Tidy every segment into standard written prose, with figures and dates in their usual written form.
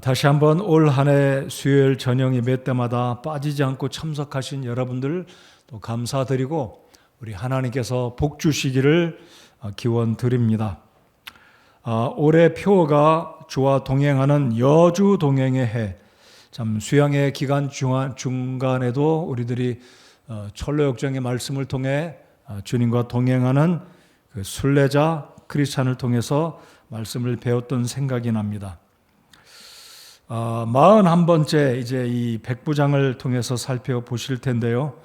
다시 한번 올 한 해 수요일 저녁 예배 때마다 빠지지 않고 참석하신 여러분들 또 감사드리고 우리 하나님께서 복 주시기를 기원 드립니다. 올해 표어가 주와 동행하는 여주 동행의 해. 참 수양의 기간 중간에도 우리들이 철로역정의 말씀을 통해 주님과 동행하는 그 순례자 크리스찬을 통해서 말씀을 배웠던 생각이 납니다. 41번째 이제 이 백부장을 통해서 살펴보실 텐데요.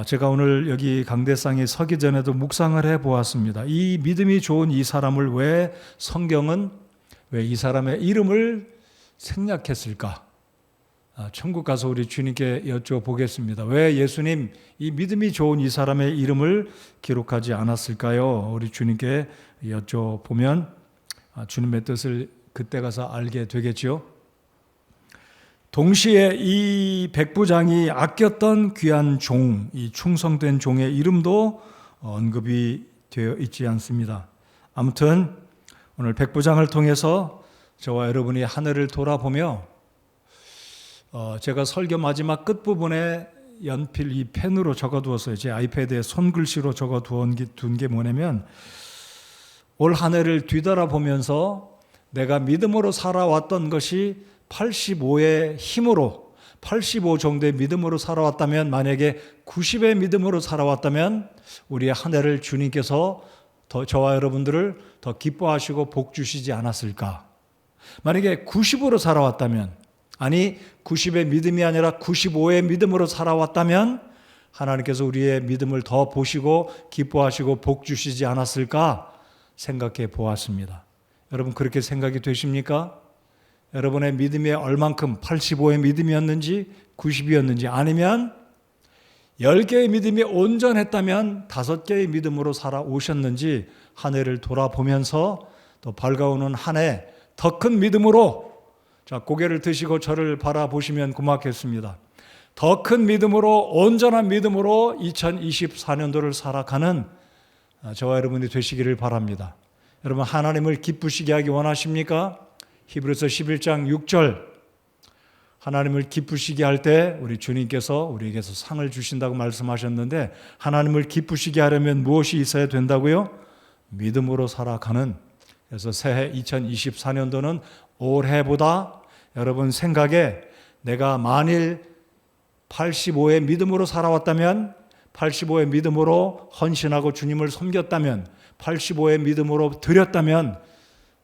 제가 오늘 여기 강대상에 서기 전에도 묵상을 해보았습니다. 이 믿음이 좋은 이 사람을 왜 성경은 왜 이 사람의 이름을 생략했을까? 천국 가서 우리 주님께 여쭤보겠습니다. 왜 예수님 이 믿음이 좋은 이 사람의 이름을 기록하지 않았을까요? 우리 주님께 여쭤보면 주님의 뜻을 그때 가서 알게 되겠죠. 동시에 이 백부장이 아꼈던 귀한 종, 이 충성된 종의 이름도 언급이 되어 있지 않습니다. 아무튼 오늘 백부장을 통해서 저와 여러분이 하늘을 돌아보며 제가 설교 마지막 끝부분에 연필 이 펜으로 적어두었어요. 제 아이패드에 손글씨로 적어둔 게 뭐냐면 올 한 해를 뒤돌아보면서 내가 믿음으로 살아왔던 것이 85의 힘으로 85 정도의 믿음으로 살아왔다면, 만약에 90의 믿음으로 살아왔다면 우리의 한 해를 주님께서 저와 여러분들을 더 기뻐하시고 복 주시지 않았을까. 만약에 90으로 살아왔다면, 아니 90의 믿음이 아니라 95의 믿음으로 살아왔다면 하나님께서 우리의 믿음을 더 보시고 기뻐하시고 복 주시지 않았을까 생각해 보았습니다. 여러분 그렇게 생각이 되십니까? 여러분의 믿음이 얼만큼 85의 믿음이었는지 90이었는지, 아니면 10개의 믿음이 온전했다면 5개의 믿음으로 살아오셨는지 한 해를 돌아보면서 또 밝아오는 한 해 더 큰 믿음으로, 자 고개를 드시고 저를 바라보시면 고맙겠습니다. 더 큰 믿음으로, 온전한 믿음으로 2024년도를 살아가는 저와 여러분이 되시기를 바랍니다. 여러분 하나님을 기쁘시게 하기 원하십니까? 히브리서 11장 6절, 하나님을 기쁘시게 할 때 우리 주님께서 우리에게서 상을 주신다고 말씀하셨는데, 하나님을 기쁘시게 하려면 무엇이 있어야 된다고요? 믿음으로 살아가는. 그래서 새해 2024년도는 올해보다 여러분 생각에 내가 만일 85의 믿음으로 살아왔다면, 85의 믿음으로 헌신하고 주님을 섬겼다면, 85의 믿음으로 드렸다면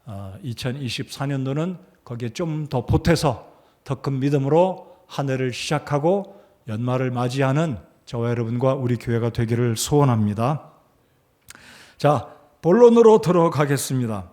2024년도는 거기에 좀 더 보태서 더 큰 믿음으로 한 해를 시작하고 연말을 맞이하는 저와 여러분과 우리 교회가 되기를 소원합니다. 자, 본론으로 들어가겠습니다.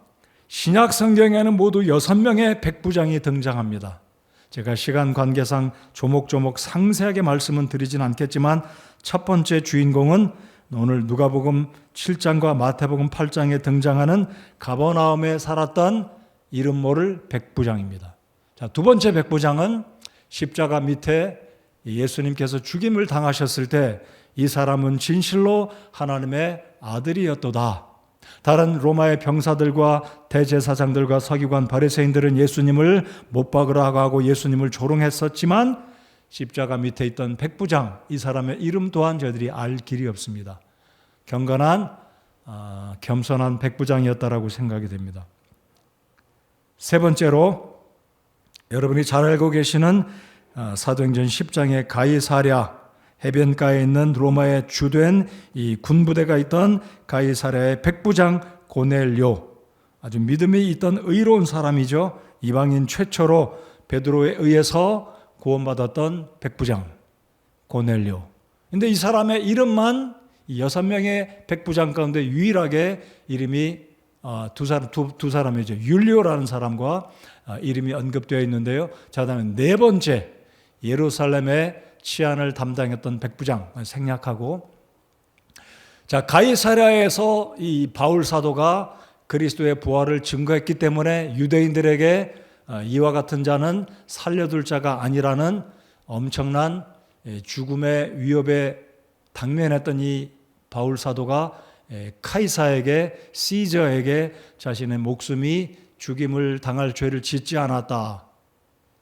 신약 성경에는 모두 6명의 백부장이 등장합니다. 제가 시간 관계상 조목조목 상세하게 말씀은 드리진 않겠지만 첫 번째 주인공은 오늘 누가복음 7장과 마태복음 8장에 등장하는 가버나움에 살았던 이름 모를 백부장입니다. 자, 두 번째 백부장은 십자가 밑에 예수님께서 죽임을 당하셨을 때 이 사람은 진실로 하나님의 아들이었도다. 다른 로마의 병사들과 대제사장들과 서기관 바리새인들은 예수님을 못 박으라고 하고 예수님을 조롱했었지만 십자가 밑에 있던 백부장, 이 사람의 이름 또한 저희들이 알 길이 없습니다. 경건한 겸손한 백부장이었다라고 생각이 됩니다. 세 번째로 여러분이 잘 알고 계시는 사도행전 10장의 가이사랴 해변가에 있는 로마의 주된 이 군부대가 있던 가이사랴의 백부장 고넬료, 아주 믿음이 있던 의로운 사람이죠. 이방인 최초로 베드로에 의해서 구원받았던 백부장 고넬료. 근데 이 사람의 이름만 이 6명의 백부장 가운데 유일하게 이름이 두 사람이죠. 율리오라는 사람과 이름이 언급되어 있는데요. 자, 그다음에 네 번째 예루살렘의 치안을 담당했던 백부장 생략하고, 자 가이사랴에서 이 바울 사도가 그리스도의 부활을 증거했기 때문에 유대인들에게 이와 같은 자는 살려둘 자가 아니라는 엄청난 죽음의 위협에 당면했던 이 바울 사도가 카이사에게, 시저에게 자신의 목숨이 죽임을 당할 죄를 짓지 않았다.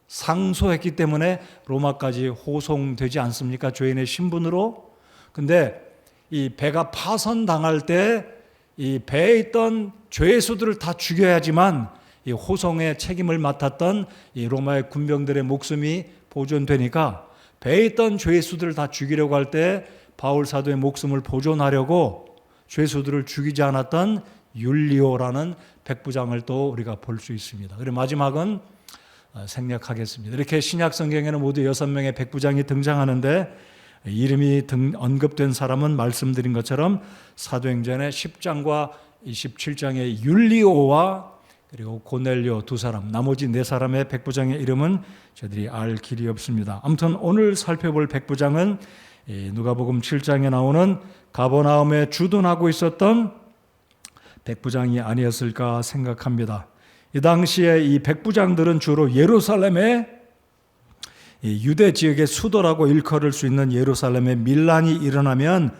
상소했기 때문에 로마까지 호송되지 않습니까? 죄인의 신분으로. 근데 이 배가 파선당할 때 이 배에 있던 죄수들을 다 죽여야지만 이 호송의 책임을 맡았던 이 로마의 군병들의 목숨이 보존되니까 배에 있던 죄수들을 다 죽이려고 할 때 바울 사도의 목숨을 보존하려고 죄수들을 죽이지 않았던 율리오라는 백부장을 또 우리가 볼 수 있습니다. 그리고 마지막은 생략하겠습니다. 이렇게 신약 성경에는 모두 6명의 백부장이 등장하는데 이름이 언급된 사람은 말씀드린 것처럼 사도행전의 10장과 27장의 율리오와 그리고 고넬료 두 사람, 나머지 네 사람의 백부장의 이름은 저희들이 알 길이 없습니다. 아무튼 오늘 살펴볼 백부장은 누가복음 7장에 나오는 가버나움에 주둔하고 있었던 백부장이 아니었을까 생각합니다. 이 당시에 이 백부장들은 주로 예루살렘의 유대 지역의 수도라고 일컬을 수 있는 예루살렘에 밀란이 일어나면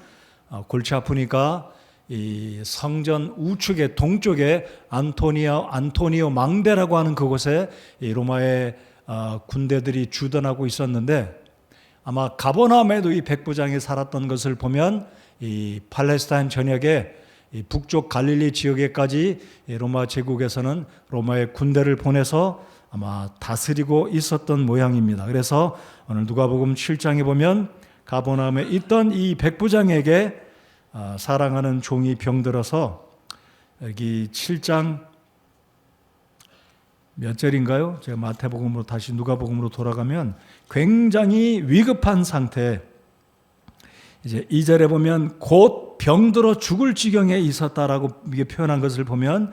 골치 아프니까 이 성전 우측의 동쪽에 안토니오 망대라고 하는 그곳에 이 로마의 군대들이 주둔하고 있었는데 아마 가버나움에도 이 백부장이 살았던 것을 보면 이 팔레스타인 전역에 이 북쪽 갈릴리 지역에까지 로마 제국에서는 로마의 군대를 보내서 아마 다스리고 있었던 모양입니다. 그래서 오늘 누가복음 7장에 보면 가버나움에 있던 이 백부장에게 사랑하는 종이 병들어서 여기 7장 몇 절인가요? 제가 마태복음으로 다시 누가복음으로 돌아가면 굉장히 위급한 상태. 이제 2절에 보면 곧 병들어 죽을 지경에 있었다라고 이게 표현한 것을 보면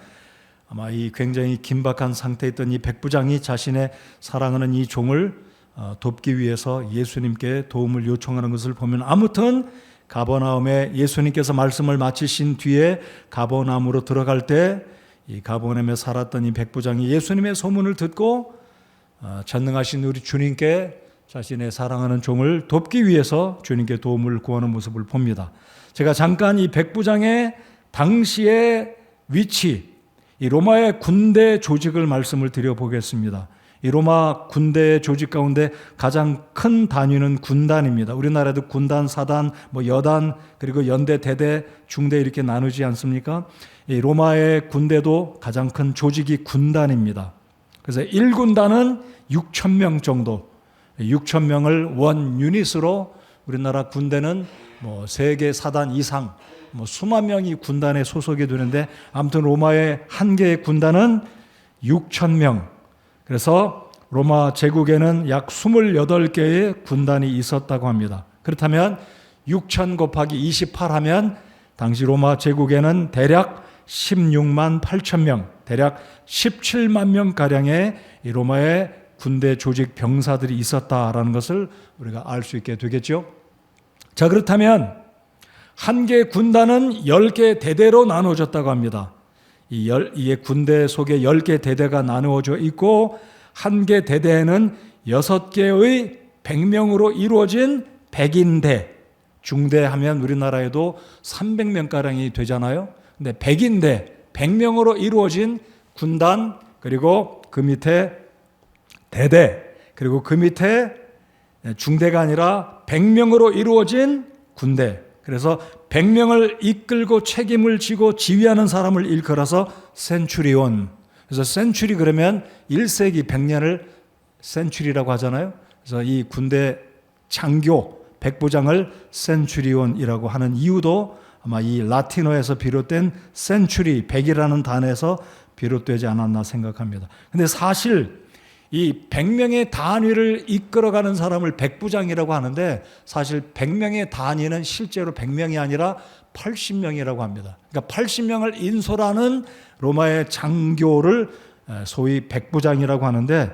아마 이 굉장히 긴박한 상태에 있던 이 백부장이 자신의 사랑하는 이 종을 돕기 위해서 예수님께 도움을 요청하는 것을 보면 아무튼 가버나움에 예수님께서 말씀을 마치신 뒤에 가버나움으로 들어갈 때 이 가버나움에 살았던 이 백부장이 예수님의 소문을 듣고 전능하신 우리 주님께 자신의 사랑하는 종을 돕기 위해서 주님께 도움을 구하는 모습을 봅니다. 제가 잠깐 이 백부장의 당시의 위치, 이 로마의 군대 조직을 말씀을 드려보겠습니다. 이 로마 군대 조직 가운데 가장 큰 단위는 군단입니다. 우리나라도 군단, 사단, 여단, 그리고 연대, 대대, 중대 이렇게 나누지 않습니까? 이 로마의 군대도 가장 큰 조직이 군단입니다. 그래서 1군단은 6,000명 정도, 6,000명을 원 유닛으로 우리나라 군대는 3개 사단 이상 수만 명이 군단에 소속이 되는데 아무튼 로마의 한 개의 군단은 6,000명. 그래서 로마 제국에는 약 28개의 군단이 있었다고 합니다. 그렇다면 6,000 곱하기 28 하면 당시 로마 제국에는 대략 16만 8천 명, 대략 17만 명가량의 로마의 군대 조직 병사들이 있었다라는 것을 우리가 알 수 있게 되겠죠. 자, 그렇다면 한 개의 군단은 10개 대대로 나누어졌다고 합니다. 이 군대 속에 10개 대대가 나누어져 있고 한 개 대대에는 6개의 100명으로 이루어진 백인대, 중대 하면 우리나라에도 300명가량이 되잖아요. 근데 백인대, 100명으로 이루어진 군단, 그리고 그 밑에 대대, 그리고 그 밑에 중대가 아니라 100명으로 이루어진 군대. 그래서 100명을 이끌고 책임을 지고 지휘하는 사람을 일컬어서 센추리온. 그래서 센추리 그러면 1세기 100년을 센추리라고 하잖아요. 그래서 이 군대 장교, 백부장을 센추리온이라고 하는 이유도 아마 이 라틴어에서 비롯된 센추리, 100이라는 단어에서 비롯되지 않았나 생각합니다. 근데 사실 이 100명의 단위를 이끌어가는 사람을 백부장이라고 하는데 사실 100명의 단위는 실제로 100명이 아니라 80명이라고 합니다. 그러니까 80명을 인솔하는 로마의 장교를 소위 백부장이라고 하는데,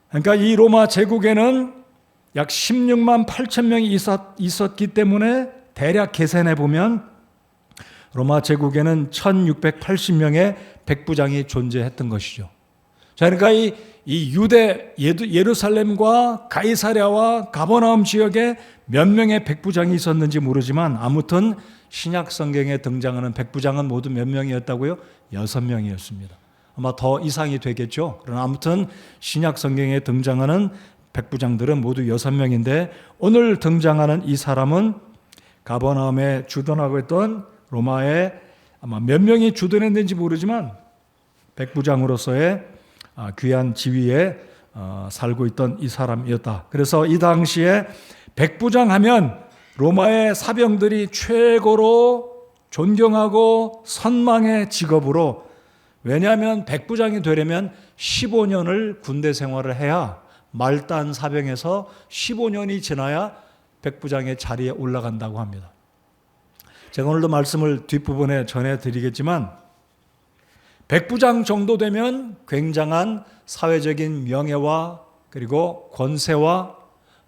그러니까 이 로마 제국에는 약 16만 8천 명이 있었기 때문에 대략 계산해 보면 로마 제국에는 1680명의 백부장이 존재했던 것이죠. 자, 그러니까 이 유대 예루살렘과 가이사랴와 가버나움 지역에 몇 명의 백부장이 있었는지 모르지만 아무튼 신약 성경에 등장하는 백부장은 모두 몇 명이었다고요? 6명이었습니다. 아마 더 이상이 되겠죠. 그러나 아무튼 신약 성경에 등장하는 백부장들은 모두 6명인데 오늘 등장하는 이 사람은 가버나움에 주둔하고 있던 로마에 아마 몇 명이 주둔했는지 모르지만 백부장으로서의 귀한 지위에 살고 있던 이 사람이었다. 그래서 이 당시에 백부장 하면 로마의 사병들이 최고로 존경하고 선망의 직업으로, 왜냐하면 백부장이 되려면 15년을 군대 생활을 해야 말단 사병에서 15년이 지나야 백부장의 자리에 올라간다고 합니다. 제가 오늘도 말씀을 뒷부분에 전해드리겠지만 백부장 정도 되면 굉장한 사회적인 명예와 그리고 권세와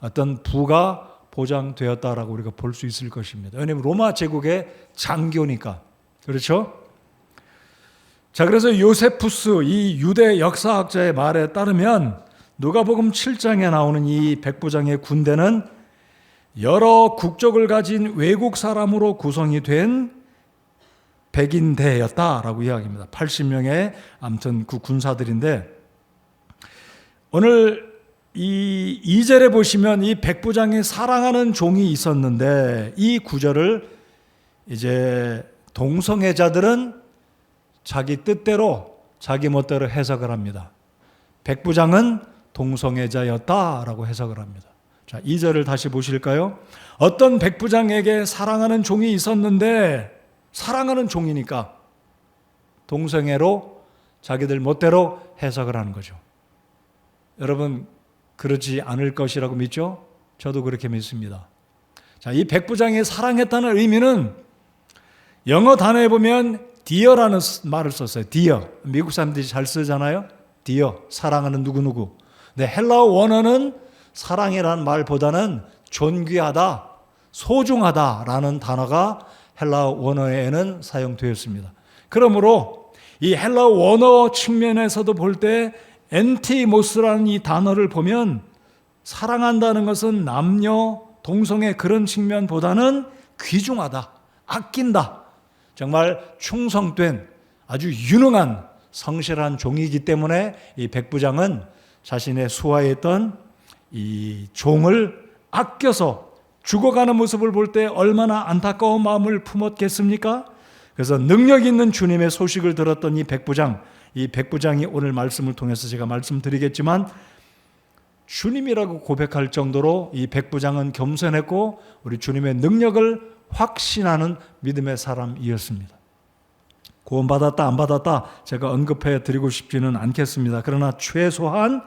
어떤 부가 보장되었다라고 우리가 볼 수 있을 것입니다. 왜냐하면 로마 제국의 장교니까. 그렇죠? 자, 그래서 요세푸스 이 유대 역사학자의 말에 따르면 누가복음 7장에 나오는 이 백부장의 군대는 여러 국적을 가진 외국 사람으로 구성이 된 백인대였다라고 이야기합니다. 80명의 아무튼 그 군사들인데, 오늘 이 2절에 보시면 이 백부장이 사랑하는 종이 있었는데, 이 구절을 이제 동성애자들은 자기 뜻대로 자기 멋대로 해석을 합니다. 백부장은 동성애자였다라고 해석을 합니다. 자, 2절을 다시 보실까요? 어떤 백부장에게 사랑하는 종이 있었는데, 사랑하는 종이니까 동성애로 자기들 멋대로 해석을 하는 거죠. 여러분, 그렇지 않을 것이라고 믿죠? 저도 그렇게 믿습니다. 자, 이 백부장이 사랑했다는 의미는 영어 단어에 보면 dear라는 말을 썼어요. dear. 미국 사람들이 잘 쓰잖아요. dear, 사랑하는 누구누구. 근데 헬라어 원어는 사랑이라는 말보다는 존귀하다, 소중하다라는 단어가 헬라어 원어에는 사용되었습니다. 그러므로 이 헬라어 원어 측면에서도 볼 때 엔티모스라는 이 단어를 보면 사랑한다는 것은 남녀, 동성애 그런 측면보다는 귀중하다, 아낀다, 정말 충성된 아주 유능한 성실한 종이기 때문에 이 백부장은 자신의 수하에 있던 이 종을 아껴서 죽어가는 모습을 볼 때 얼마나 안타까운 마음을 품었겠습니까? 그래서 능력 있는 주님의 소식을 들었던 이 백부장이 오늘 말씀을 통해서 제가 말씀드리겠지만 주님이라고 고백할 정도로 이 백부장은 겸손했고 우리 주님의 능력을 확신하는 믿음의 사람이었습니다. 구원받았다 안 받았다 제가 언급해 드리고 싶지는 않겠습니다. 그러나 최소한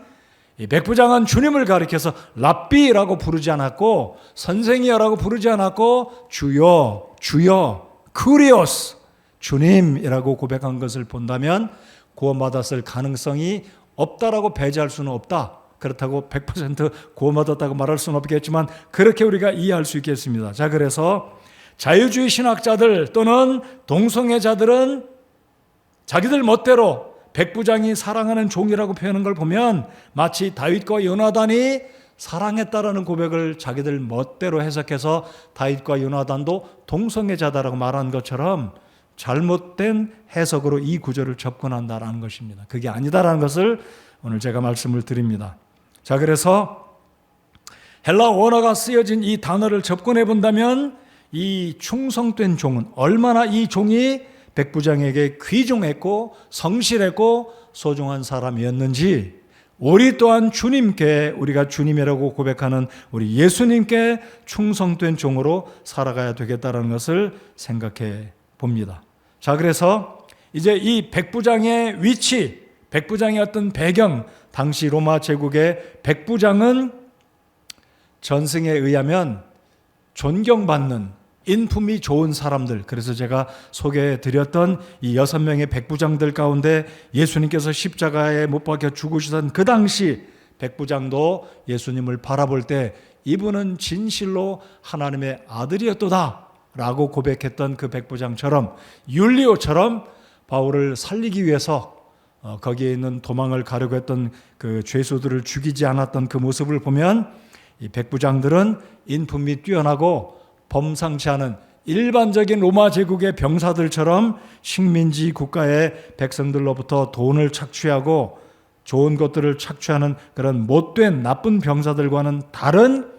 이 백부장은 주님을 가리켜서 랍비라고 부르지 않았고 선생이여라고 부르지 않았고 주여 크리오스 주님이라고 고백한 것을 본다면 구원받았을 가능성이 없다라고 배제할 수는 없다. 그렇다고 100% 구원받았다고 말할 수는 없겠지만 그렇게 우리가 이해할 수 있겠습니다. 자, 그래서 자유주의 신학자들 또는 동성애자들은 자기들 멋대로 백부장이 사랑하는 종이라고 표현한 걸 보면 마치 다윗과 요나단이 사랑했다라는 고백을 자기들 멋대로 해석해서 다윗과 요나단도 동성애자다라고 말한 것처럼 잘못된 해석으로 이 구절을 접근한다라는 것입니다. 그게 아니다라는 것을 오늘 제가 말씀을 드립니다. 자, 그래서 헬라 원어가 쓰여진 이 단어를 접근해 본다면 이 충성된 종은 얼마나 이 종이 백부장에게 귀중했고 성실했고 소중한 사람이었는지 우리 또한 주님께 우리가 주님이라고 고백하는 우리 예수님께 충성된 종으로 살아가야 되겠다는 것을 생각해 봅니다. 자, 그래서 이제 이 백부장의 위치, 백부장의 어떤 배경, 당시 로마 제국의 백부장은 전승에 의하면 존경받는 인품이 좋은 사람들, 그래서 제가 소개해드렸던 이 6명의 백부장들 가운데 예수님께서 십자가에 못 박혀 죽으시던 그 당시 백부장도 예수님을 바라볼 때 이분은 진실로 하나님의 아들이었도다 라고 고백했던 그 백부장처럼 율리오처럼 바울을 살리기 위해서 거기에 있는 도망을 가려고 했던 그 죄수들을 죽이지 않았던 그 모습을 보면 이 백부장들은 인품이 뛰어나고 범상치 않은 일반적인 로마 제국의 병사들처럼 식민지 국가의 백성들로부터 돈을 착취하고 좋은 것들을 착취하는 그런 못된 나쁜 병사들과는 다른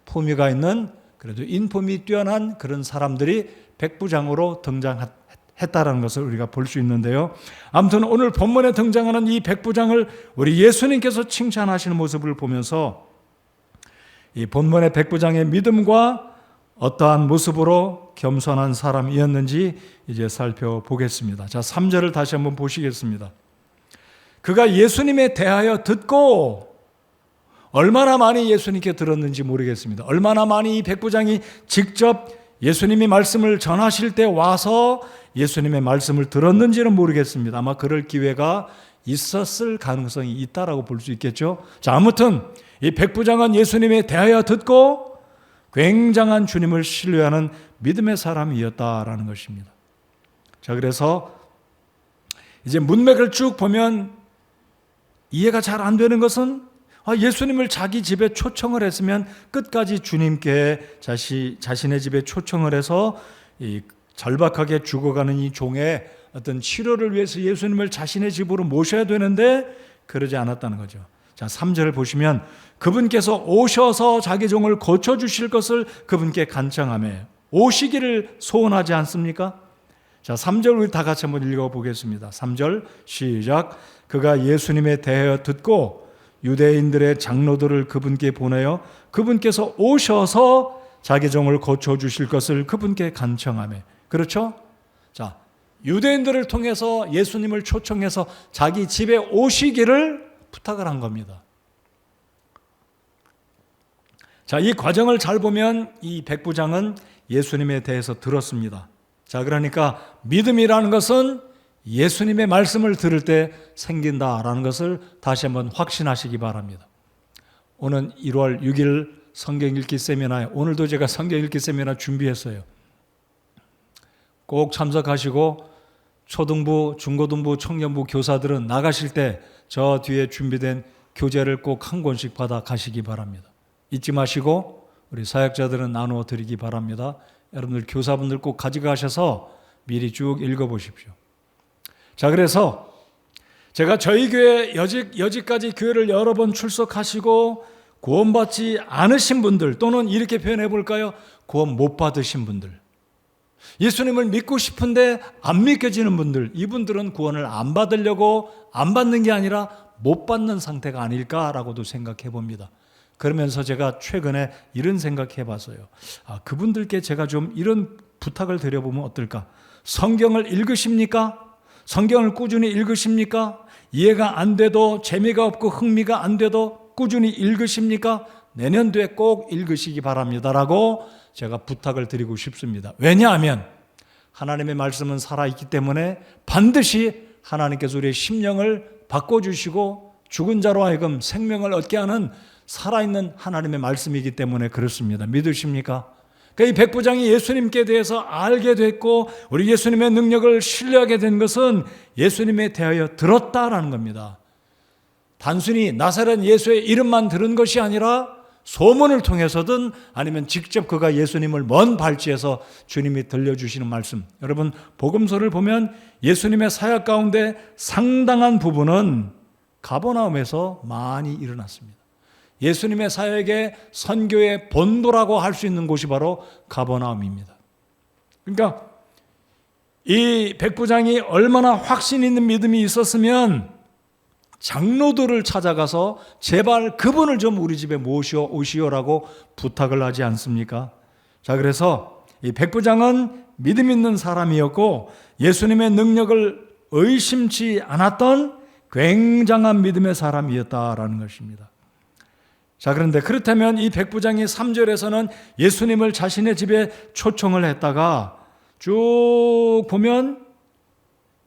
품위가 있는, 그래도 인품이 뛰어난 그런 사람들이 백부장으로 등장했다라는 것을 우리가 볼 수 있는데요. 아무튼 오늘 본문에 등장하는 이 백부장을 우리 예수님께서 칭찬하시는 모습을 보면서 이 본문의 백부장의 믿음과 어떠한 모습으로 겸손한 사람이었는지 이제 살펴보겠습니다. 자, 3절을 다시 한번 보시겠습니다. 그가 예수님에 대하여 듣고, 얼마나 많이 예수님께 들었는지 모르겠습니다. 얼마나 많이 이 백부장이 직접 예수님이 말씀을 전하실 때 와서 예수님의 말씀을 들었는지는 모르겠습니다. 아마 그럴 기회가 있었을 가능성이 있다라고 볼 수 있겠죠. 자, 아무튼 이 백부장은 예수님에 대하여 듣고 굉장한 주님을 신뢰하는 믿음의 사람이었다라는 것입니다. 자, 그래서 이제 문맥을 쭉 보면 이해가 잘 안 되는 것은, 예수님을 자기 집에 초청을 했으면 끝까지 주님께 자신의 집에 초청을 해서 이 절박하게 죽어가는 이 종의 어떤 치료를 위해서 예수님을 자신의 집으로 모셔야 되는데 그러지 않았다는 거죠. 자, 3절을 보시면 그분께서 오셔서 자기 종을 고쳐주실 것을 그분께 간청하며 오시기를 소원하지 않습니까? 자, 3절 우리 다 같이 한번 읽어보겠습니다. 3절 시작. 그가 예수님에 대하여 듣고 유대인들의 장로들을 그분께 보내어 그분께서 오셔서 자기 종을 고쳐주실 것을 그분께 간청하며. 그렇죠? 자, 유대인들을 통해서 예수님을 초청해서 자기 집에 오시기를 부탁을 한 겁니다. 자, 이 과정을 잘 보면 이 백부장은 예수님에 대해서 들었습니다. 자, 그러니까 믿음이라는 것은 예수님의 말씀을 들을 때 생긴다라는 것을 다시 한번 확신하시기 바랍니다. 오늘 1월 6일 성경 읽기 세미나에, 오늘도 제가 성경 읽기 세미나 준비했어요. 꼭 참석하시고 초등부, 중고등부, 청년부 교사들은 나가실 때 저 뒤에 준비된 교재를 꼭 한 권씩 받아 가시기 바랍니다. 잊지 마시고 우리 사역자들은 나누어 드리기 바랍니다. 여러분들 교사분들 꼭 가져가셔서 미리 쭉 읽어보십시오. 자, 그래서 제가 저희 교회 여지까지 교회를 여러 번 출석하시고 구원받지 않으신 분들, 또는 이렇게 표현해 볼까요? 구원 못 받으신 분들, 예수님을 믿고 싶은데 안 믿겨지는 분들, 이분들은 구원을 안 받으려고 안 받는 게 아니라 못 받는 상태가 아닐까라고도 생각해 봅니다. 그러면서 제가 최근에 이런 생각해 봤어요. 그분들께 제가 좀 이런 부탁을 드려보면 어떨까? 성경을 읽으십니까? 성경을 꾸준히 읽으십니까? 이해가 안 돼도, 재미가 없고 흥미가 안 돼도 꾸준히 읽으십니까? 내년도에 꼭 읽으시기 바랍니다라고 제가 부탁을 드리고 싶습니다. 왜냐하면 하나님의 말씀은 살아있기 때문에 반드시 하나님께서 우리의 심령을 바꿔주시고 죽은 자로 하여금 생명을 얻게 하는 살아있는 하나님의 말씀이기 때문에 그렇습니다. 믿으십니까? 이 백부장이 예수님께 대해서 알게 됐고 우리 예수님의 능력을 신뢰하게 된 것은 예수님에 대하여 들었다라는 겁니다. 단순히 나사렛 예수의 이름만 들은 것이 아니라 소문을 통해서든 아니면 직접 그가 예수님을 먼 발치에서 주님이 들려주시는 말씀. 여러분, 복음서를 보면 예수님의 사역 가운데 상당한 부분은 가버나움에서 많이 일어났습니다. 예수님의 사역의 선교의 본도라고 할 수 있는 곳이 바로 가버나움입니다. 그러니까 이 백부장이 얼마나 확신 있는 믿음이 있었으면 장로들을 찾아가서 제발 그분을 좀 우리 집에 모시오라고 부탁을 하지 않습니까? 자, 그래서 이 백부장은 믿음 있는 사람이었고 예수님의 능력을 의심치 않았던 굉장한 믿음의 사람이었다라는 것입니다. 자, 그런데 그렇다면 이 백부장이 3절에서는 예수님을 자신의 집에 초청을 했다가 쭉 보면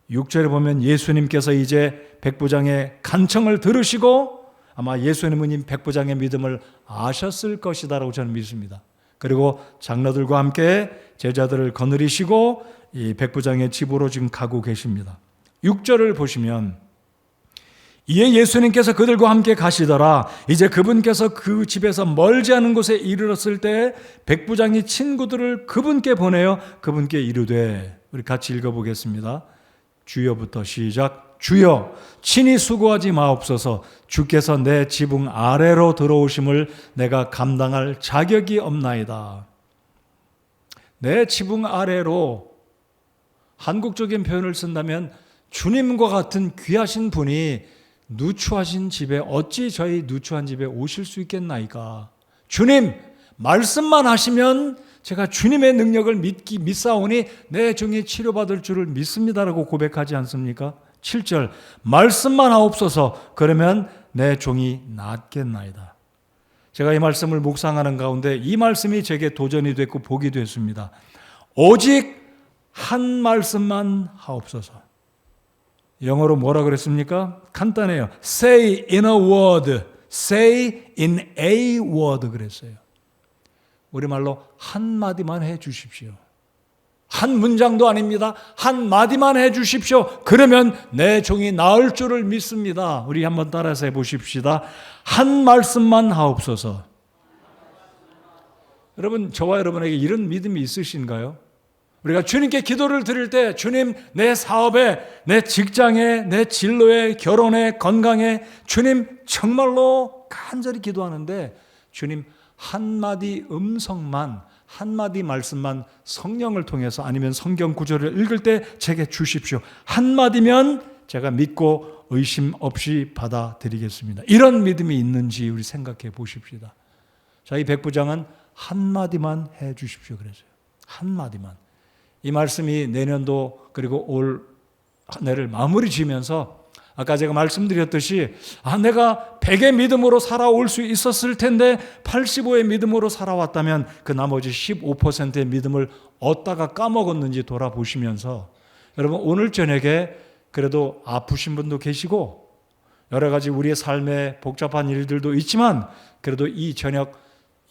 6절에 보면 예수님께서 이제 백부장의 간청을 들으시고 아마 예수님은 이 백부장의 믿음을 아셨을 것이다라고 저는 믿습니다. 그리고 장로들과 함께 제자들을 거느리시고 이 백부장의 집으로 지금 가고 계십니다. 6절을 보시면 이에 예수님께서 그들과 함께 가시더라. 이제 그분께서 그 집에서 멀지 않은 곳에 이르렀을 때 백부장이 친구들을 그분께 보내어 그분께 이르되, 우리 같이 읽어보겠습니다. 주여부터 시작. 주여, 친히 수고하지 마옵소서. 주께서 내 지붕 아래로 들어오심을 내가 감당할 자격이 없나이다. 내 지붕 아래로, 한국적인 표현을 쓴다면 주님과 같은 귀하신 분이 누추하신 집에 어찌 저희 누추한 집에 오실 수 있겠나이까. 주님, 말씀만 하시면 제가 주님의 능력을 믿사오니 내 종이 치료받을 줄을 믿습니다라고 고백하지 않습니까? 7절, 말씀만 하옵소서. 그러면 내 종이 낫겠나이다. 제가 이 말씀을 묵상하는 가운데 이 말씀이 제게 도전이 됐고 복이 됐습니다. 오직 한 말씀만 하옵소서. 영어로 뭐라 그랬습니까? 간단해요. Say in a word, say in a word 그랬어요. 우리말로 한마디만 해 주십시오. 한 문장도 아닙니다. 한마디만 해 주십시오. 그러면 내 종이 나을 줄을 믿습니다. 우리 한번 따라서 해보십시다. 한 말씀만 하옵소서. 여러분, 저와 여러분에게 이런 믿음이 있으신가요? 우리가 주님께 기도를 드릴 때, 주님, 내 사업에, 내 직장에, 내 진로에, 결혼에, 건강에, 주님 정말로 간절히 기도하는데, 주님 한마디 음성만, 한마디 말씀만 성령을 통해서 아니면 성경 구절을 읽을 때 제게 주십시오. 한마디면 제가 믿고 의심 없이 받아들이겠습니다. 이런 믿음이 있는지 우리 생각해 보십시다. 자, 이 백부장은 한마디만 해 주십시오 그랬어요. 한마디만. 이 말씀이 내년도 그리고 올 한 해를 마무리 지면서 아까 제가 말씀드렸듯이 내가 100의 믿음으로 살아올 수 있었을 텐데 85의 믿음으로 살아왔다면 그 나머지 15%의 믿음을 얻다가 까먹었는지 돌아보시면서 여러분, 오늘 저녁에 그래도 아프신 분도 계시고 여러 가지 우리의 삶에 복잡한 일들도 있지만 그래도 이 저녁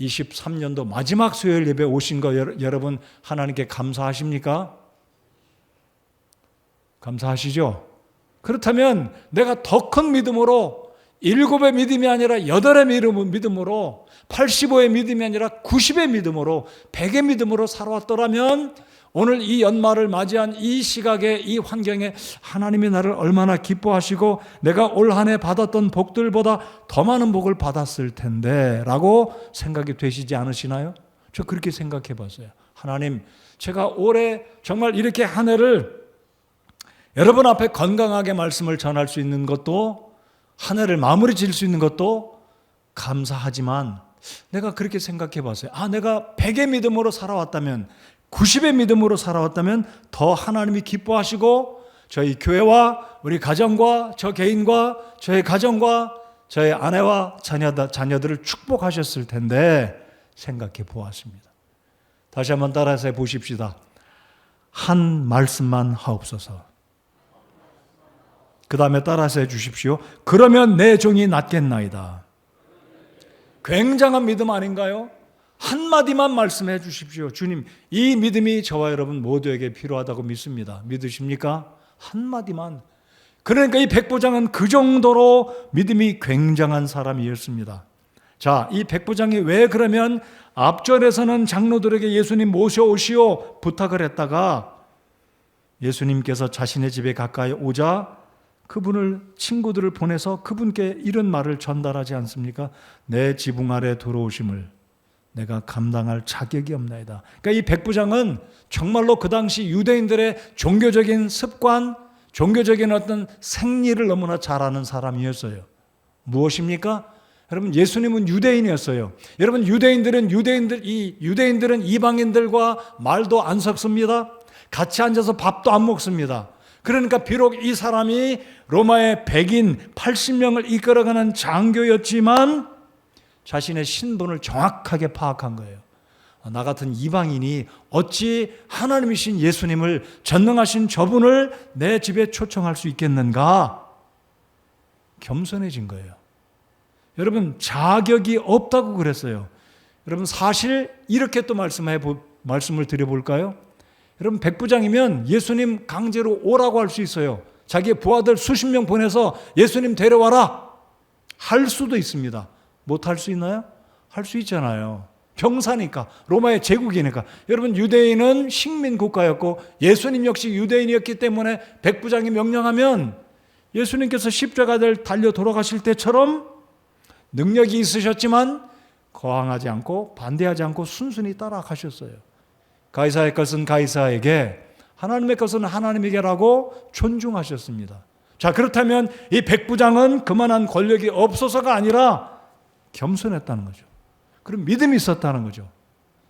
23년도 마지막 수요일 예배 오신 거 여러분 하나님께 감사하십니까? 감사하시죠? 그렇다면 내가 더 큰 믿음으로 7의 믿음이 아니라 8의 믿음으로 85의 믿음이 아니라 90의 믿음으로 100의 믿음으로 살아왔더라면 오늘 이 연말을 맞이한 이 시각에 이 환경에 하나님이 나를 얼마나 기뻐하시고 내가 올 한 해 받았던 복들보다 더 많은 복을 받았을 텐데 라고 생각이 되시지 않으시나요? 저 그렇게 생각해 봤어요. 하나님, 제가 올해 정말 이렇게 한 해를 여러분 앞에 건강하게 말씀을 전할 수 있는 것도 한 해를 마무리 지을 수 있는 것도 감사하지만 내가 그렇게 생각해 봤어요. 내가 100의 믿음으로 살아왔다면 90의 믿음으로 살아왔다면 더 하나님이 기뻐하시고 저희 교회와 우리 가정과 저 개인과 저희 가정과 저희 아내와 자녀들을 축복하셨을 텐데 생각해 보았습니다. 다시 한번 따라서 해보십시다. 한 말씀만 하옵소서. 그 다음에 따라서 해주십시오. 그러면 내 종이 낫겠나이다. 굉장한 믿음 아닌가요? 한마디만 말씀해 주십시오. 주님, 이 믿음이 저와 여러분 모두에게 필요하다고 믿습니다. 믿으십니까? 한마디만. 그러니까 이 백부장은 그 정도로 믿음이 굉장한 사람이었습니다. 자, 이 백부장이 왜 그러면 앞절에서는 장로들에게 예수님 모셔오시오 부탁을 했다가 예수님께서 자신의 집에 가까이 오자 친구들을 보내서 그분께 이런 말을 전달하지 않습니까? 내 지붕 아래 들어오심을 내가 감당할 자격이 없나이다. 그러니까 이 백부장은 정말로 그 당시 유대인들의 종교적인 습관, 종교적인 어떤 생리를 너무나 잘 아는 사람이었어요. 무엇입니까? 여러분, 예수님은 유대인이었어요. 여러분, 유대인들은 이방인들과 말도 안 섞습니다. 같이 앉아서 밥도 안 먹습니다. 그러니까 비록 이 사람이 로마의 백인 80명을 이끌어가는 장교였지만 자신의 신분을 정확하게 파악한 거예요. 나 같은 이방인이 어찌 하나님이신 예수님을, 전능하신 저분을 내 집에 초청할 수 있겠는가? 겸손해진 거예요. 여러분, 자격이 없다고 그랬어요. 여러분, 사실 이렇게 또 말씀을 드려볼까요? 여러분, 백부장이면 예수님 강제로 오라고 할 수 있어요. 자기의 부하들 수십 명 보내서 예수님 데려와라 할 수도 있습니다. 못 할 수 있나요? 할 수 있잖아요. 병사니까, 로마의 제국이니까. 여러분, 유대인은 식민 국가였고 예수님 역시 유대인이었기 때문에 백부장이 명령하면 예수님께서 십자가를 달려 돌아가실 때처럼 능력이 있으셨지만 거항하지 않고 반대하지 않고 순순히 따라가셨어요. 가이사의 것은 가이사에게, 하나님의 것은 하나님에게라고 존중하셨습니다. 자, 그렇다면 이 백부장은 그만한 권력이 없어서가 아니라 겸손했다는 거죠. 그럼 믿음이 있었다는 거죠.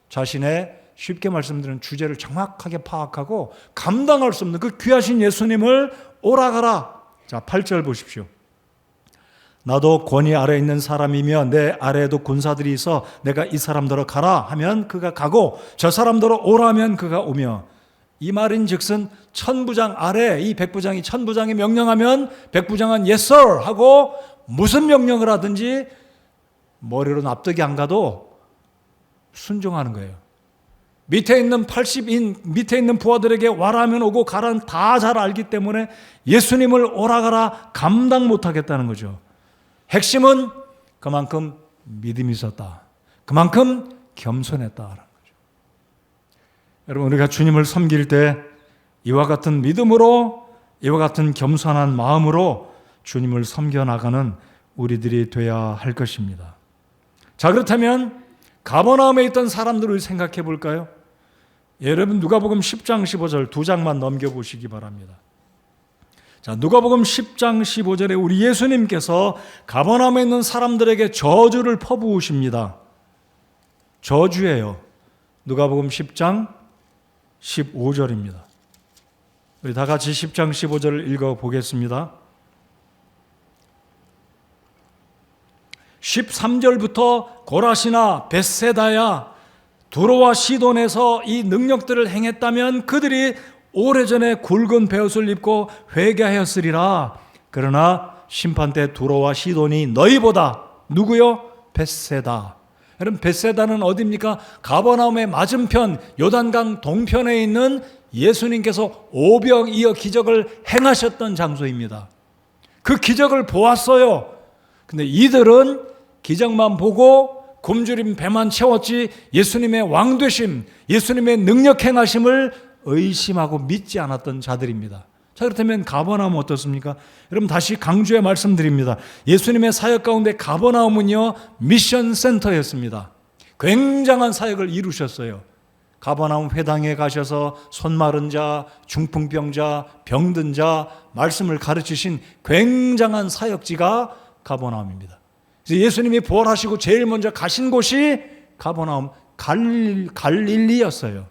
자신의, 쉽게 말씀드리는 주제를 정확하게 파악하고 감당할 수 없는 그 귀하신 예수님을 오라가라. 자, 8절 보십시오. 나도 권위 아래에 있는 사람이며 내 아래에도 군사들이 있어 내가 이 사람더러 가라 하면 그가 가고 저 사람더러 오라 하면 그가 오며, 이 말인 즉슨 천부장 아래, 이 백부장이 천부장이 명령하면 백부장은 yes sir 하고 무슨 명령을 하든지 머리로 납득이 안 가도 순종하는 거예요. 밑에 있는 80인, 밑에 있는 부하들에게 와라 하면 오고 가라는 다 잘 알기 때문에 예수님을 오라 가라 감당 못하겠다는 거죠. 핵심은 그만큼 믿음이 있었다. 그만큼 겸손했다라는 거죠. 여러분, 우리가 주님을 섬길 때 이와 같은 믿음으로, 이와 같은 겸손한 마음으로 주님을 섬겨나가는 우리들이 돼야 할 것입니다. 자, 그렇다면 가버나움에 있던 사람들을 생각해 볼까요? 여러분, 누가복음 10장 15절 두 장만 넘겨보시기 바랍니다. 자, 누가복음 10장 15절에 우리 예수님께서 가버나움에 있는 사람들에게 저주를 퍼부으십니다. 저주예요. 누가복음 10장 15절입니다. 우리 다 같이 10장 15절을 읽어보겠습니다. 13절부터 고라시나 벳세다야 두로와 시돈에서 이 능력들을 행했다면 그들이 오래전에 굵은 베옷을 입고 회개하였으리라. 그러나 심판 때 두로와 시돈이 너희보다, 누구요? 벳세다. 여러분, 벳세다는 어디입니까? 가버나움의 맞은편 요단강 동편에 있는 예수님께서 오병이어 기적을 행하셨던 장소입니다. 그 기적을 보았어요. 근데 이들은 기적만 보고 굶주린 배만 채웠지 예수님의 왕되심, 예수님의 능력 행하심을 의심하고 믿지 않았던 자들입니다. 자, 그렇다면 가버나움 어떻습니까? 여러분, 다시 강조해 말씀드립니다. 예수님의 사역 가운데 가버나움은요, 미션 센터였습니다. 굉장한 사역을 이루셨어요. 가버나움 회당에 가셔서 손 마른 자, 중풍병자, 병든 자 말씀을 가르치신 굉장한 사역지가 가버나움입니다. 예수님이 부활하시고 제일 먼저 가신 곳이 가버나움 갈릴리였어요.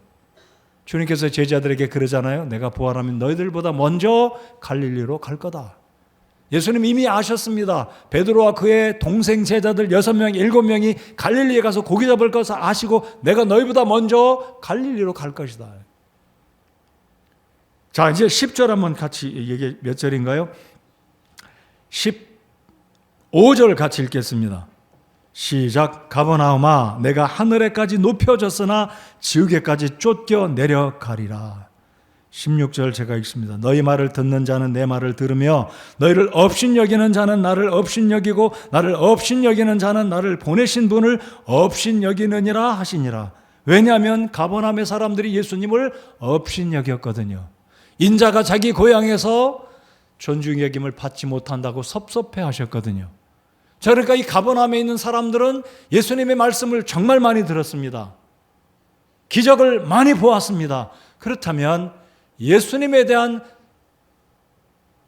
주님께서 제자들에게 그러잖아요. 내가 부활하면 너희들보다 먼저 갈릴리로 갈 거다. 예수님 이미 아셨습니다. 베드로와 그의 동생 제자들 6명, 7명이 갈릴리에 가서 고기 잡을 것을 아시고 내가 너희보다 먼저 갈릴리로 갈 것이다. 자, 이제 10절 한번 같이, 이게 몇 절인가요? 15절 같이 읽겠습니다. 시작. 가버나움아, 내가 하늘에까지 높여졌으나 지옥에까지 쫓겨 내려가리라. 16절 제가 읽습니다. 너희 말을 듣는 자는 내 말을 들으며 너희를 업신여기는 자는 나를 업신여기고 나를 업신여기는 자는 나를 보내신 분을 업신여기느니라 하시니라. 왜냐하면 가버나움의 사람들이 예수님을 업신여겼거든요. 인자가 자기 고향에서 존중 여김을 받지 못한다고 섭섭해 하셨거든요. 자, 그러니까 이 가버나움에 있는 사람들은 예수님의 말씀을 정말 많이 들었습니다. 기적을 많이 보았습니다. 그렇다면 예수님에 대한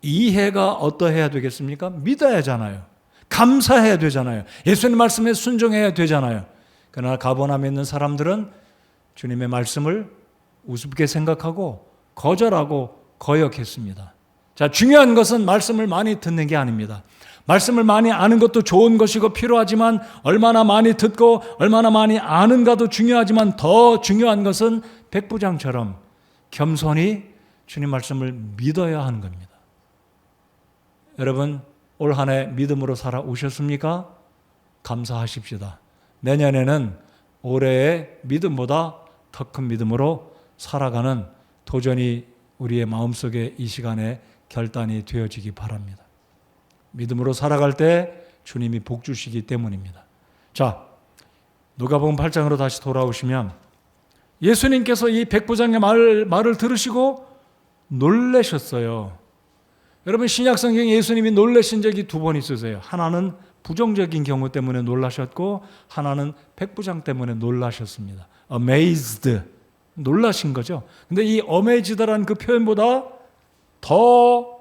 이해가 어떠해야 되겠습니까? 믿어야 하잖아요. 감사해야 되잖아요. 예수님 말씀에 순종해야 되잖아요. 그러나 가버나움에 있는 사람들은 주님의 말씀을 우습게 생각하고 거절하고 거역했습니다. 자, 중요한 것은 말씀을 많이 듣는 게 아닙니다. 말씀을 많이 아는 것도 좋은 것이고 필요하지만 얼마나 많이 듣고 얼마나 많이 아는가도 중요하지만 더 중요한 것은 백부장처럼 겸손히 주님 말씀을 믿어야 하는 겁니다. 여러분, 올 한 해 믿음으로 살아오셨습니까? 감사하십시다. 내년에는 올해의 믿음보다 더 큰 믿음으로 살아가는 도전이 우리의 마음속에 이 시간에 결단이 되어지기 바랍니다. 믿음으로 살아갈 때 주님이 복 주시기 때문입니다. 자, 누가복음 8장으로 다시 돌아오시면 예수님께서 이 백부장의 말을 들으시고 놀라셨어요. 여러분, 신약성경에 예수님이 놀라신 적이 두 번 있으세요. 하나는 부정적인 경우 때문에 놀라셨고, 하나는 백부장 때문에 놀라셨습니다. amazed, 놀라신 거죠. 근데 이 amazed라는 그 표현보다 더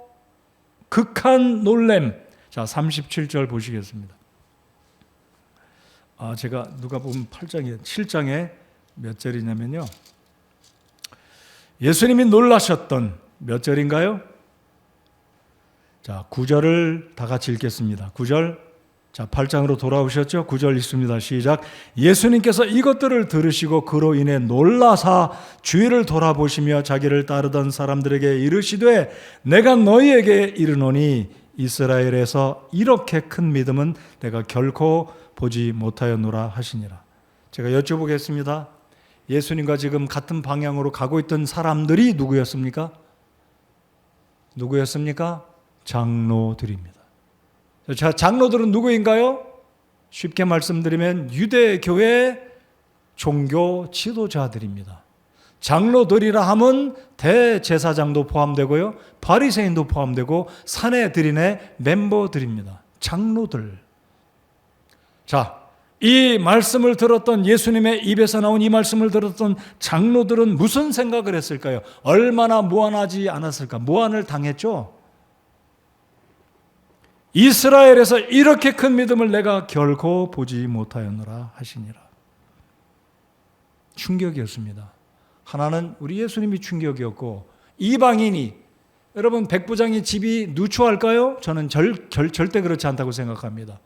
극한 놀램. 자, 37절 보시겠습니다. 제가 누가복음 8장에 7장에 몇 절이냐면요. 예수님이 놀라셨던 몇 절인가요? 자, 9절을 다 같이 읽겠습니다. 9절. 자, 8장으로 돌아오셨죠? 9절 읽습니다. 시작. 예수님께서 이것들을 들으시고 그로 인해 놀라사 주위를 돌아보시며 자기를 따르던 사람들에게 이르시되 내가 너희에게 이르노니 이스라엘에서 이렇게 큰 믿음은 내가 결코 보지 못하였노라 하시니라. 제가 여쭤보겠습니다. 예수님과 지금 같은 방향으로 가고 있던 사람들이 누구였습니까? 누구였습니까? 장로들입니다. 자, 장로들은 누구인가요? 쉽게 말씀드리면 유대교회 종교 지도자들입니다. 장로들이라 하면 대제사장도 포함되고요, 바리새인도 포함되고 사내들인의 멤버들입니다. 장로들. 자, 이 말씀을 들었던, 예수님의 입에서 나온 이 말씀을 들었던 장로들은 무슨 생각을 했을까요? 얼마나 무안하지 않았을까? 무안을 당했죠. 이스라엘에서 이렇게 큰 믿음을 내가 결코 보지 못하였노라 하시니라. 충격이었습니다. 하나는 우리 예수님이 충격이었고, 이방인이, 여러분, 백부장의 집이 누추할까요? 저는 절대 그렇지 않다고 생각합니다.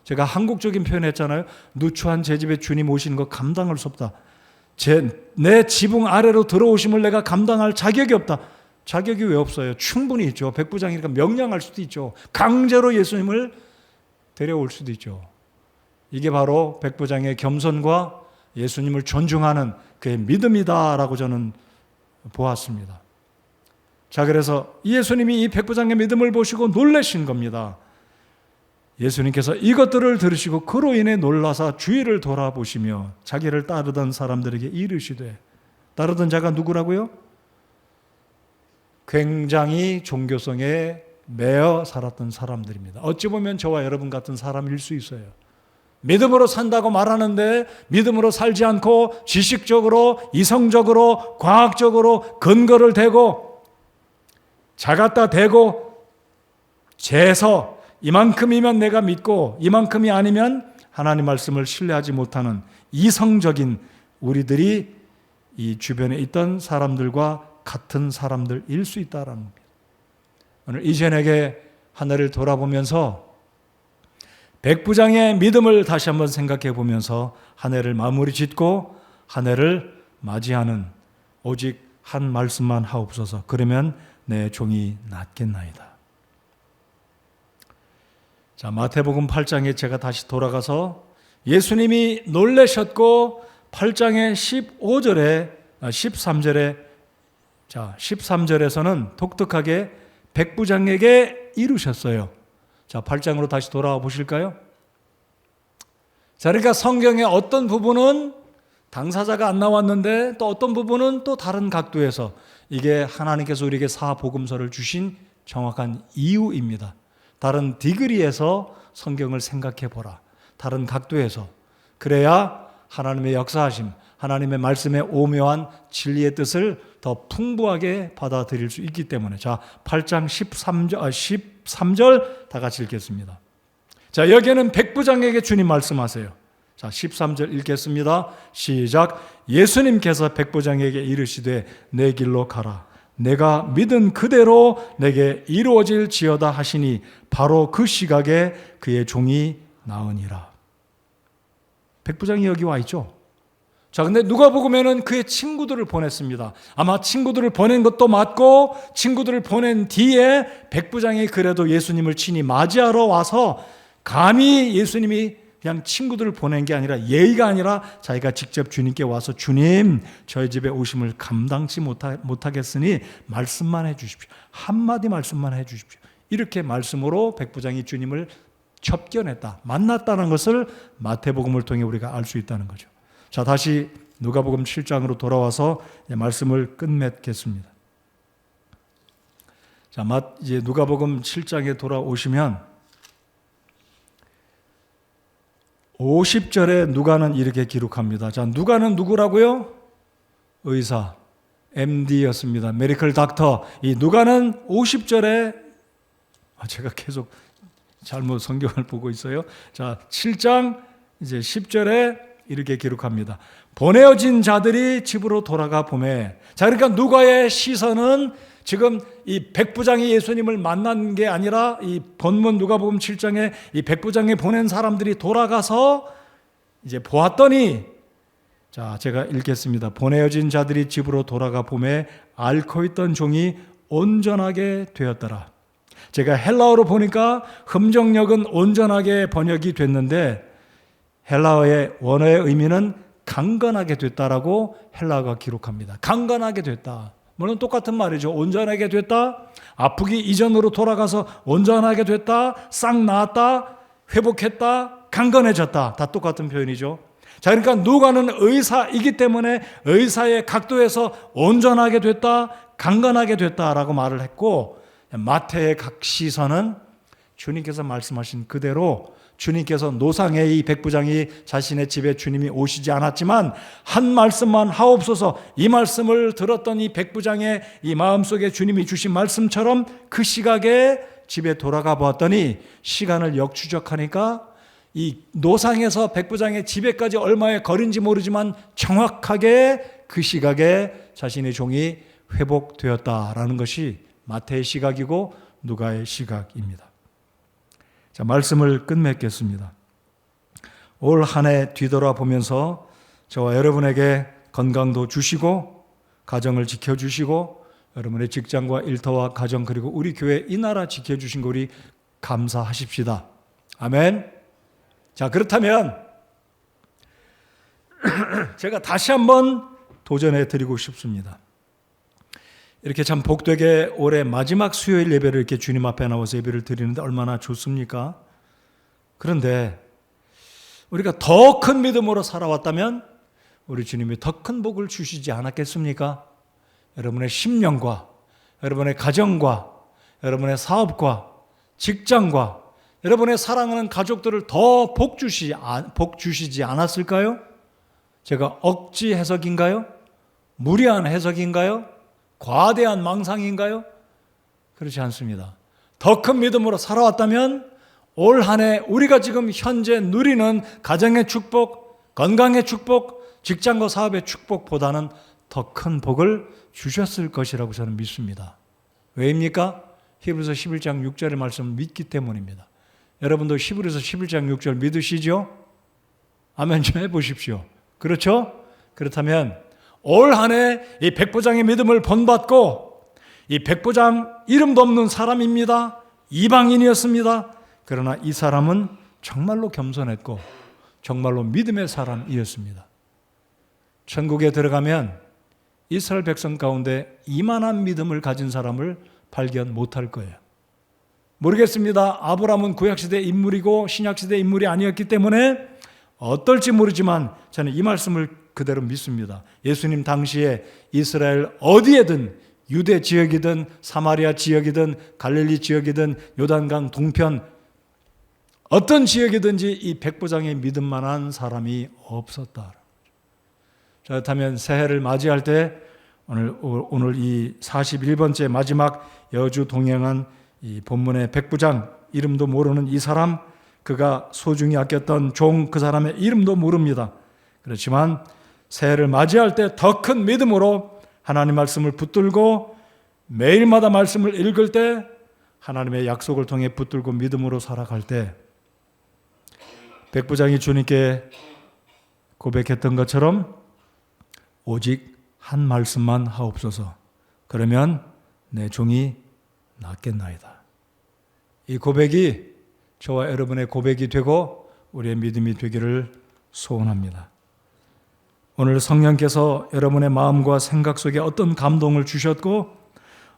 제가 한국적인 표현했잖아요. 누추한 제 집에 주님 오시는 거 감당할 수 없다. 내 지붕 아래로 들어오심을 내가 감당할 자격이 없다. 자격이 왜 없어요? 충분히 있죠. 백부장이니까 명령할 수도 있죠. 강제로 예수님을 데려올 수도 있죠. 이게 바로 백부장의 겸손과 예수님을 존중하는 그의 믿음이다라고 저는 보았습니다. 자, 그래서 예수님이 이 백부장의 믿음을 보시고 놀라신 겁니다. 예수님께서 이것들을 들으시고 그로 인해 놀라사 주위를 돌아보시며 자기를 따르던 사람들에게 이르시되, 따르던 자가 누구라고요? 굉장히 종교성에 매여 살았던 사람들입니다. 어찌 보면 저와 여러분 같은 사람일 수 있어요. 믿음으로 산다고 말하는데 믿음으로 살지 않고 지식적으로, 이성적으로, 과학적으로 근거를 대고 자갖다 대고 재서 이만큼이면 내가 믿고 이만큼이 아니면 하나님 말씀을 신뢰하지 못하는 이성적인 우리들이 이 주변에 있던 사람들과 같은 사람들일 수 있다라는 겁니다. 오늘 이전에게 한 해를 돌아보면서 백부장의 믿음을 다시 한번 생각해 보면서 한 해를 마무리 짓고 한 해를 맞이하는 오직 한 말씀만 하옵소서. 그러면 내 종이 낫겠나이다. 자, 마태복음 8장에 제가 다시 돌아가서 예수님이 놀라셨고 8장의 15절에 13절에 자, 13절에서는 독특하게 백부장에게 이루셨어요. 자, 8장으로 다시 돌아와 보실까요? 자, 그러니까 성경의 어떤 부분은 당사자가 안 나왔는데 또 어떤 부분은 또 다른 각도에서 이게 하나님께서 우리에게 사복음서를 주신 정확한 이유입니다. 다른 디그리에서 성경을 생각해 보라. 다른 각도에서. 그래야 하나님의 역사하심, 하나님의 말씀의 오묘한 진리의 뜻을 더 풍부하게 받아들일 수 있기 때문에. 자, 8장 13절 다 같이 읽겠습니다. 자, 여기에는 백부장에게 주님 말씀하세요. 자, 13절 읽겠습니다. 시작. 예수님께서 백부장에게 이르시되 내 길로 가라. 내가 믿은 그대로 내게 이루어질지어다 하시니 바로 그 시각에 그의 종이 나으니라. 백부장이 여기 와 있죠. 자, 근데 누가복음에는 그의 친구들을 보냈습니다. 아마 친구들을 보낸 것도 맞고 친구들을 보낸 뒤에 백부장이 그래도 예수님을 친히 맞이하러 와서 감히 예수님이 그냥 친구들을 보낸 게 아니라 예의가 아니라 자기가 직접 주님께 와서 주님 저희 집에 오심을 감당치 못하겠으니 말씀만 해 주십시오. 한마디 말씀만 해 주십시오. 이렇게 말씀으로 백부장이 주님을 접견했다, 만났다는 것을 마태복음을 통해 우리가 알 수 있다는 거죠. 자, 다시 누가복음 7장으로 돌아와서 말씀을 끝맺겠습니다. 자, 이제 누가복음 7장에 돌아오시면 50절에 누가는 이렇게 기록합니다. 자, 누가는 누구라고요? 의사, MD였습니다. 메디컬 닥터. 이 누가는 50절에 제가 계속 잘못 성경을 보고 있어요. 자, 7장 이제 10절에 이렇게 기록합니다. 보내어진 자들이 집으로 돌아가 보매. 자, 그러니까 누가의 시선은 지금 이 백부장이 예수님을 만난 게 아니라 이 본문 누가복음 7장에 이 백부장이 보낸 사람들이 돌아가서 이제 보았더니, 자, 제가 읽겠습니다. 보내어진 자들이 집으로 돌아가 보매 앓고 있던 종이 온전하게 되었더라. 제가 헬라어로 보니까 흠정역은 온전하게 번역이 됐는데 헬라어의 원어의 의미는 강건하게 됐다라고 헬라어가 기록합니다. 강건하게 됐다. 물론 똑같은 말이죠. 온전하게 됐다, 아프기 이전으로 돌아가서 온전하게 됐다, 싹 나았다, 회복했다, 강건해졌다. 다 똑같은 표현이죠. 자, 그러니까 누가는 의사이기 때문에 의사의 각도에서 온전하게 됐다, 강건하게 됐다라고 말을 했고, 마태의 각 시선은 주님께서 말씀하신 그대로 주님께서 노상의 이 백부장이 자신의 집에 주님이 오시지 않았지만 한 말씀만 하옵소서, 이 말씀을 들었던 이 백부장의 이 마음속에 주님이 주신 말씀처럼 그 시각에 집에 돌아가 보았더니 시간을 역추적하니까 이 노상에서 백부장의 집에까지 얼마의 거리인지 모르지만 정확하게 그 시각에 자신의 종이 회복되었다라는 것이 마태의 시각이고 누가의 시각입니다. 자, 말씀을 끝맺겠습니다. 올 한 해 뒤돌아보면서 저와 여러분에게 건강도 주시고 가정을 지켜주시고 여러분의 직장과 일터와 가정 그리고 우리 교회 이 나라 지켜주신 거 우리 감사하십시다. 아멘. 자, 그렇다면 제가 다시 한번 도전해 드리고 싶습니다. 이렇게 참 복되게 올해 마지막 수요일 예배를 이렇게 주님 앞에 나와서 예배를 드리는데 얼마나 좋습니까? 그런데 우리가 더 큰 믿음으로 살아왔다면 우리 주님이 더 큰 복을 주시지 않았겠습니까? 여러분의 심령과 여러분의 가정과 여러분의 사업과 직장과 여러분의 사랑하는 가족들을 더 복 주시지 않았을까요? 제가 억지 해석인가요? 무리한 해석인가요? 과대한 망상인가요? 그렇지 않습니다. 더 큰 믿음으로 살아왔다면 올 한 해 우리가 지금 현재 누리는 가정의 축복, 건강의 축복, 직장과 사업의 축복보다는 더 큰 복을 주셨을 것이라고 저는 믿습니다. 왜입니까? 히브리서 11장 6절의 말씀을 믿기 때문입니다. 여러분도 히브리서 11장 6절 믿으시죠? 아멘 좀 해보십시오. 그렇죠? 그렇다면 올 한 해 이 백부장의 믿음을 본받고 이 백부장 이름도 없는 사람입니다. 이방인이었습니다. 그러나 이 사람은 정말로 겸손했고 정말로 믿음의 사람이었습니다. 천국에 들어가면 이스라엘 백성 가운데 이만한 믿음을 가진 사람을 발견 못할 거예요. 모르겠습니다. 아브라함은 구약시대 인물이고 신약시대 인물이 아니었기 때문에 어떨지 모르지만 저는 이 말씀을 그대로 믿습니다. 예수님 당시에 이스라엘 어디에든 유대 지역이든 사마리아 지역이든 갈릴리 지역이든 요단강 동편 어떤 지역이든지 이 백부장의 믿음 만한 사람이 없었다. 그렇다면 새해를 맞이할 때 오늘 이 41번째 마지막 여주 동행한 이 본문의 백부장 이름도 모르는 이 사람 그가 소중히 아꼈던 종 그 사람의 이름도 모릅니다. 그렇지만 새해를 맞이할 때 더 큰 믿음으로 하나님 말씀을 붙들고 매일마다 말씀을 읽을 때 하나님의 약속을 통해 붙들고 믿음으로 살아갈 때 백부장이 주님께 고백했던 것처럼 오직 한 말씀만 하옵소서. 그러면 내 종이 낫겠나이다. 이 고백이 저와 여러분의 고백이 되고 우리의 믿음이 되기를 소원합니다. 오늘 성령께서 여러분의 마음과 생각 속에 어떤 감동을 주셨고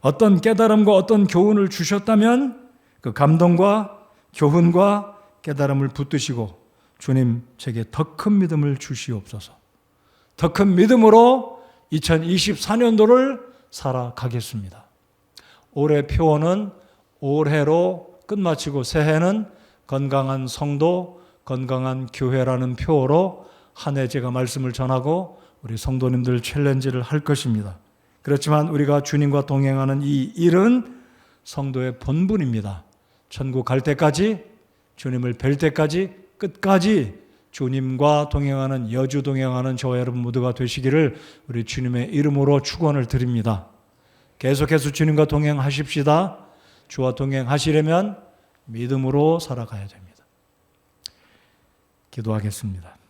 어떤 깨달음과 어떤 교훈을 주셨다면 그 감동과 교훈과 깨달음을 붙드시고 주님 제게 더 큰 믿음을 주시옵소서. 더 큰 믿음으로 2024년도를 살아가겠습니다. 올해 표어는 올해로 끝마치고 새해는 건강한 성도, 건강한 교회라는 표어로 한 해 제가 말씀을 전하고 우리 성도님들 챌린지를 할 것입니다. 그렇지만 우리가 주님과 동행하는 이 일은 성도의 본분입니다. 천국 갈 때까지, 주님을 뵐 때까지 끝까지 주님과 동행하는, 여주 동행하는 저와 여러분 모두가 되시기를 우리 주님의 이름으로 축원을 드립니다. 계속해서 주님과 동행하십시다. 주와 동행하시려면 믿음으로 살아가야 됩니다. 기도하겠습니다.